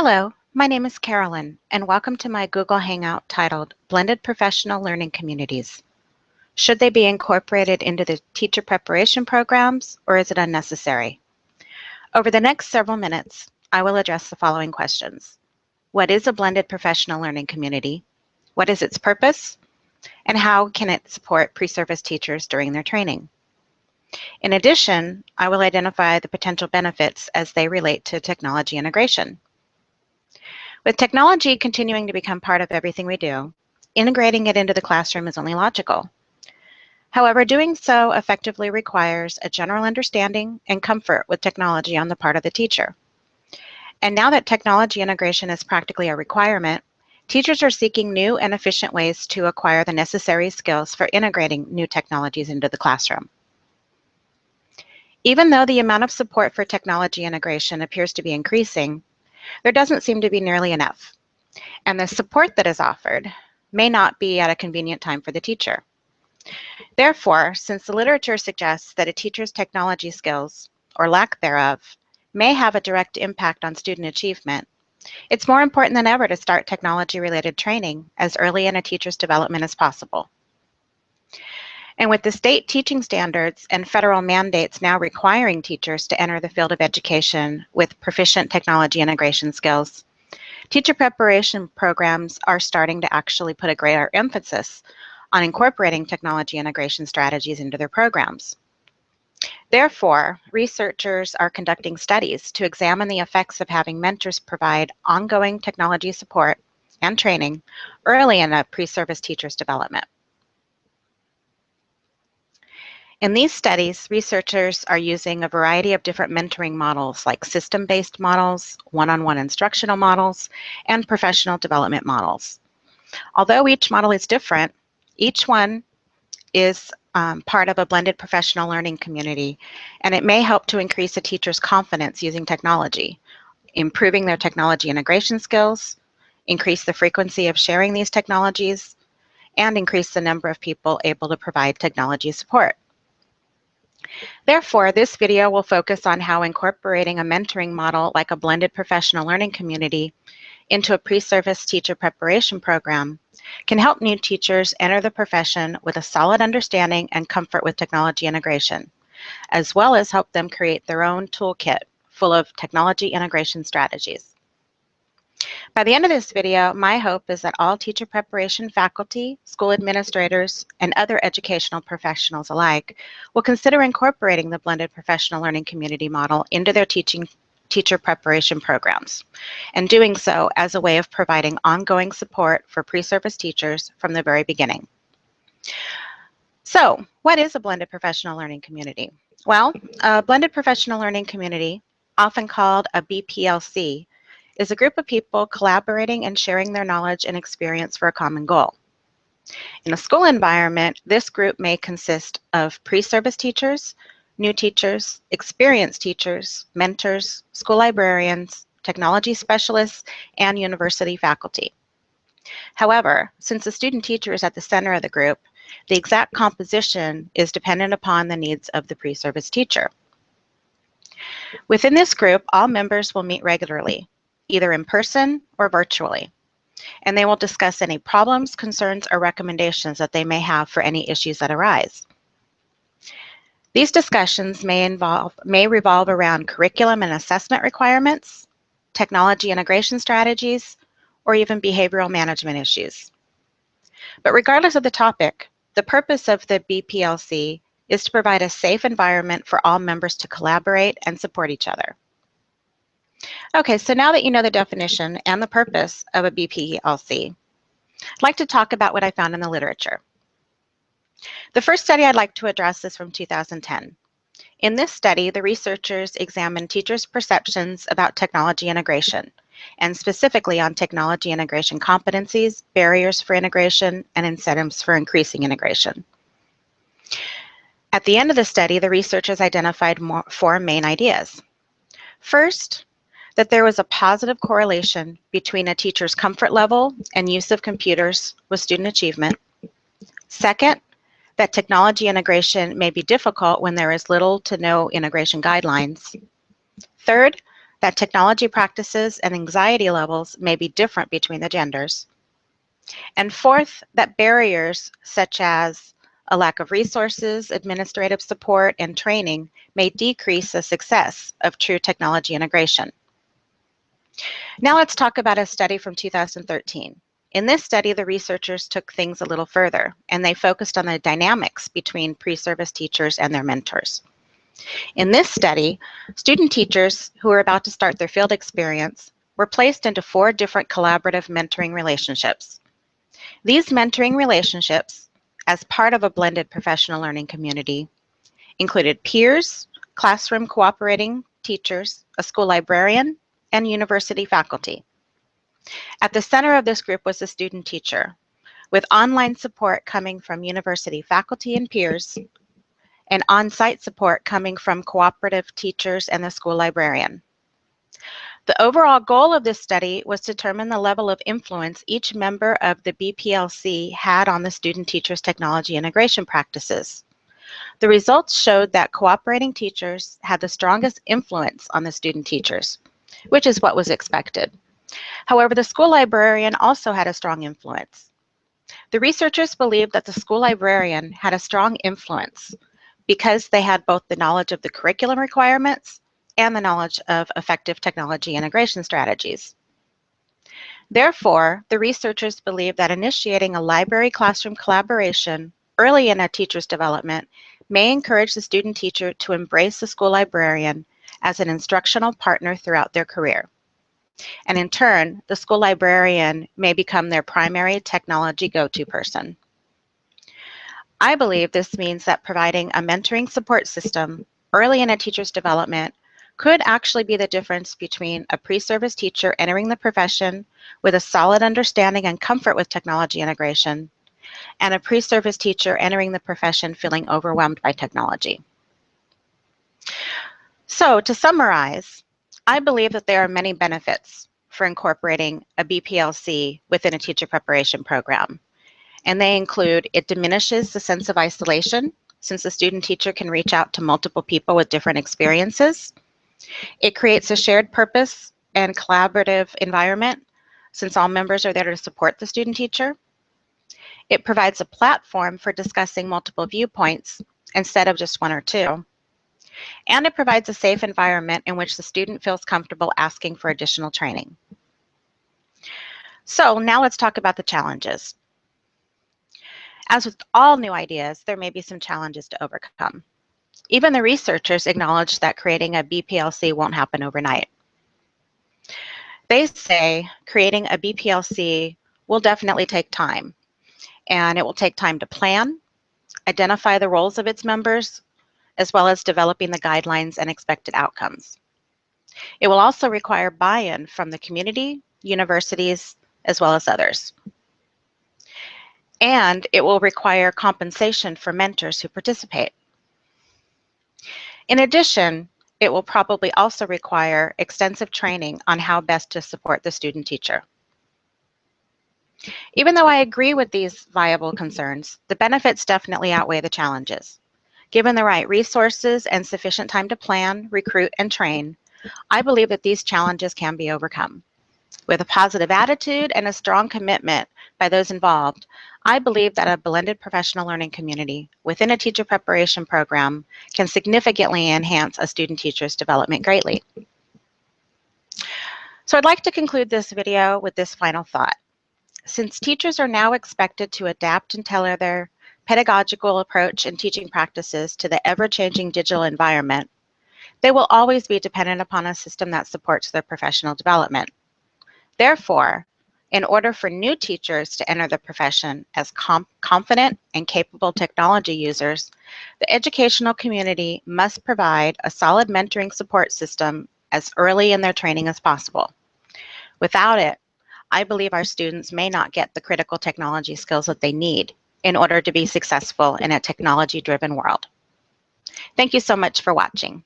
Hello, my name is Carolyn, and welcome to my Google Hangout titled Blended Professional Learning Communities. Should they be incorporated into the teacher preparation programs, or is it unnecessary? Over the next several minutes, I will address the following questions. What is a blended professional learning community? What is its purpose? And how can it support pre-service teachers during their training? In addition, I will identify the potential benefits as they relate to technology integration. With technology continuing to become part of everything we do, integrating it into the classroom is only logical. However, doing so effectively requires a general understanding and comfort with technology on the part of the teacher. And now that technology integration is practically a requirement, teachers are seeking new and efficient ways to acquire the necessary skills for integrating new technologies into the classroom. Even though the amount of support for technology integration appears to be increasing, there doesn't seem to be nearly enough, and the support that is offered may not be at a convenient time for the teacher. Therefore, since the literature suggests that a teacher's technology skills, or lack thereof, may have a direct impact on student achievement, it's more important than ever to start technology-related training as early in a teacher's development as possible. And with the state teaching standards and federal mandates now requiring teachers to enter the field of education with proficient technology integration skills, teacher preparation programs are starting to actually put a greater emphasis on incorporating technology integration strategies into their programs. Therefore, researchers are conducting studies to examine the effects of having mentors provide ongoing technology support and training early in a pre-service teacher's development. In these studies, researchers are using a variety of different mentoring models like system-based models, one-on-one instructional models, and professional development models. Although each model is different, each one is part of a blended professional learning community, and it may help to increase a teacher's confidence using technology, improving their technology integration skills, increase the frequency of sharing these technologies, and increase the number of people able to provide technology support. Therefore, this video will focus on how incorporating a mentoring model like a blended professional learning community into a pre-service teacher preparation program can help new teachers enter the profession with a solid understanding and comfort with technology integration, as well as help them create their own toolkit full of technology integration strategies. By the end of this video, my hope is that all teacher preparation faculty, school administrators, and other educational professionals alike will consider incorporating the blended professional learning community model into their teacher preparation programs, and doing so as a way of providing ongoing support for pre-service teachers from the very beginning. So, what is a blended professional learning community? Well, a blended professional learning community, often called a BPLC, is a group of people collaborating and sharing their knowledge and experience for a common goal. In a school environment, this group may consist of pre-service teachers, new teachers, experienced teachers, mentors, school librarians, technology specialists, and university faculty. However, since the student teacher is at the center of the group, the exact composition is dependent upon the needs of the pre-service teacher. Within this group, all members will meet regularly, either in person or virtually, and they will discuss any problems, concerns, or recommendations that they may have for any issues that arise. These discussions may revolve around curriculum and assessment requirements, technology integration strategies, or even behavioral management issues. But regardless of the topic, the purpose of the BPLC is to provide a safe environment for all members to collaborate and support each other. Okay, so now that you know the definition and the purpose of a BPLC, I'd like to talk about what I found in the literature. The first study I'd like to address is from 2010. In this study, the researchers examined teachers' perceptions about technology integration, and specifically on technology integration competencies, barriers for integration, and incentives for increasing integration. At the end of the study, the researchers identified four main ideas. First, that there was a positive correlation between a teacher's comfort level and use of computers with student achievement. Second, that technology integration may be difficult when there is little to no integration guidelines. Third, that technology practices and anxiety levels may be different between the genders. And fourth, that barriers such as a lack of resources, administrative support, and training may decrease the success of true technology integration. Now let's talk about a study from 2013. In this study, the researchers took things a little further, and they focused on the dynamics between pre-service teachers and their mentors. In this study, student teachers who were about to start their field experience were placed into 4 different collaborative mentoring relationships. These mentoring relationships, as part of a blended professional learning community, included peers, classroom cooperating teachers, a school librarian, and university faculty. At the center of this group was the student teacher, with online support coming from university faculty and peers, and on-site support coming from cooperative teachers and the school librarian. The overall goal of this study was to determine the level of influence each member of the BPLC had on the student-teacher's technology integration practices. The results showed that cooperating teachers had the strongest influence on the student teachers, which is what was expected. However, the school librarian also had a strong influence. The researchers believed that the school librarian had a strong influence because they had both the knowledge of the curriculum requirements and the knowledge of effective technology integration strategies. Therefore, the researchers believe that initiating a library classroom collaboration early in a teacher's development may encourage the student teacher to embrace the school librarian as an instructional partner throughout their career. And in turn, the school librarian may become their primary technology go-to person. I believe this means that providing a mentoring support system early in a teacher's development could actually be the difference between a pre-service teacher entering the profession with a solid understanding and comfort with technology integration, and a pre-service teacher entering the profession feeling overwhelmed by technology. So to summarize, I believe that there are many benefits for incorporating a BPLC within a teacher preparation program. And they include, it diminishes the sense of isolation since the student teacher can reach out to multiple people with different experiences. It creates a shared purpose and collaborative environment since all members are there to support the student teacher. It provides a platform for discussing multiple viewpoints instead of just 1 or 2. And it provides a safe environment in which the student feels comfortable asking for additional training. So now let's talk about the challenges. As with all new ideas, there may be some challenges to overcome. Even the researchers acknowledge that creating a BPLC won't happen overnight. They say creating a BPLC will definitely take time, and it will take time to plan, identify the roles of its members, as well as developing the guidelines and expected outcomes. It will also require buy-in from the community, universities, as well as others. And it will require compensation for mentors who participate. In addition, it will probably also require extensive training on how best to support the student teacher. Even though I agree with these viable concerns, the benefits definitely outweigh the challenges. Given the right resources and sufficient time to plan, recruit, and train, I believe that these challenges can be overcome. With a positive attitude and a strong commitment by those involved, I believe that a blended professional learning community within a teacher preparation program can significantly enhance a student teacher's development greatly. So I'd like to conclude this video with this final thought. Since teachers are now expected to adapt and tailor their pedagogical approach and teaching practices to the ever-changing digital environment, they will always be dependent upon a system that supports their professional development. Therefore, in order for new teachers to enter the profession as confident and capable technology users, the educational community must provide a solid mentoring support system as early in their training as possible. Without it, I believe our students may not get the critical technology skills that they need in order to be successful in a technology-driven world. Thank you so much for watching.